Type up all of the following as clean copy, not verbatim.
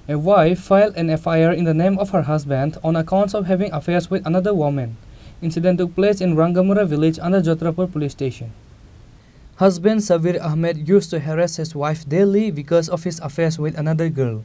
A wife filed an FIR in the name of her husband on accounts of having affairs with another woman. Incident took place in Rangamura village under Jotrapur police station. Husband Sabir Ahmed used to harass his wife daily because of his affairs with another girl.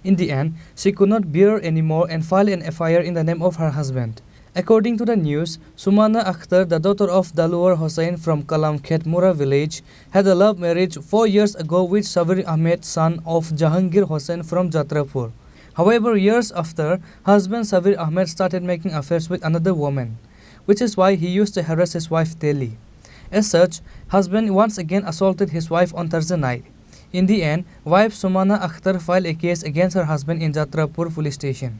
In the end, she could not bear anymore and filed an FIR in the name of her husband. According to the news, Sumana Akhtar, the daughter of Dalwar Hossain from Kalam Khetmura village, had a love marriage 4 years ago with Sabir Ahmed, son of Jahangir Hossain from Jotrapur. However, years after, husband Sabir Ahmed started making affairs with another woman, which is why he used to harass his wife daily. As such, husband once again assaulted his wife on Thursday night. In the end, wife Sumana Akhtar filed a case against her husband in Jotrapur police station.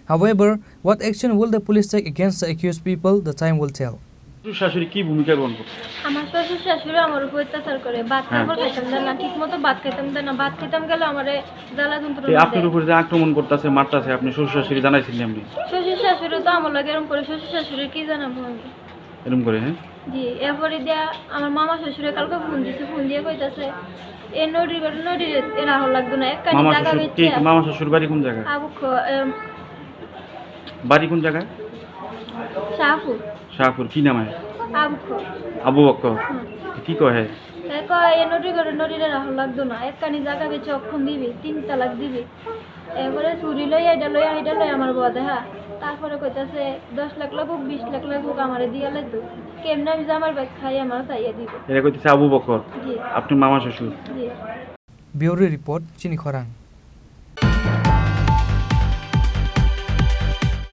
However, what action will the police take against the accused people, the time will tell. শাশুড়ি কি ভূমিকা গ্রহণ করে? আমার শ্বশুর শাশুড়ি আমার উপর অত্যাচার করে। ভাত খাবার খাইতাম না, ঠিকমতো ভাত খাইতাম না, ভাত খেতাম গেলে আমারে জ্বালা যন্ত্রণা দেয়। আপনার উপর যে আক্রমণ করতেছে, মারতেছে, আপনি শ্বশুর শাশুড়ি জানাইছিলেন আপনি? শ্বশুর শাশুড়ি তো আমার লাগে এরকম করে, শ্বশুর শাশুড়ি কি জানাবো আমি? এরকম করে? হ্যাঁ জি। এরপরে দিয়া আমার মামা শ্বশুরে কালকে ফোন দিছে, ফোন দিয়ে কইতাছে এই নদীর রাহল লাগতো না, একখানি জায়গা বেচছে। মামা শ্বশুর বাড়ি কোন জায়গায়? বাড়ি কোন জায়গায়? শাহপুর। শাহপুর। কি নাম? আবু বকর। কি কয়? কয় এই নদীর রাহল লাগতো না, একখানি জায়গা বেচে অক্ষণ দিবি, 3 তালাক দিবি। এরপরে চুরি লই এটা লই আমার বউ দেখা। তারপরে কইতাছে 10 লাখ লাগুক, 20 লাখ লাগুক আমারে দিয়া লাগতো। কেমনে আমি জামার ব্যাগ খাই আমার চাইয়া দিব। এটা কইতেছে আবু বকর? জি। আপনার মামা শ্বশুর? জি। Bureau report, Chini Khorang.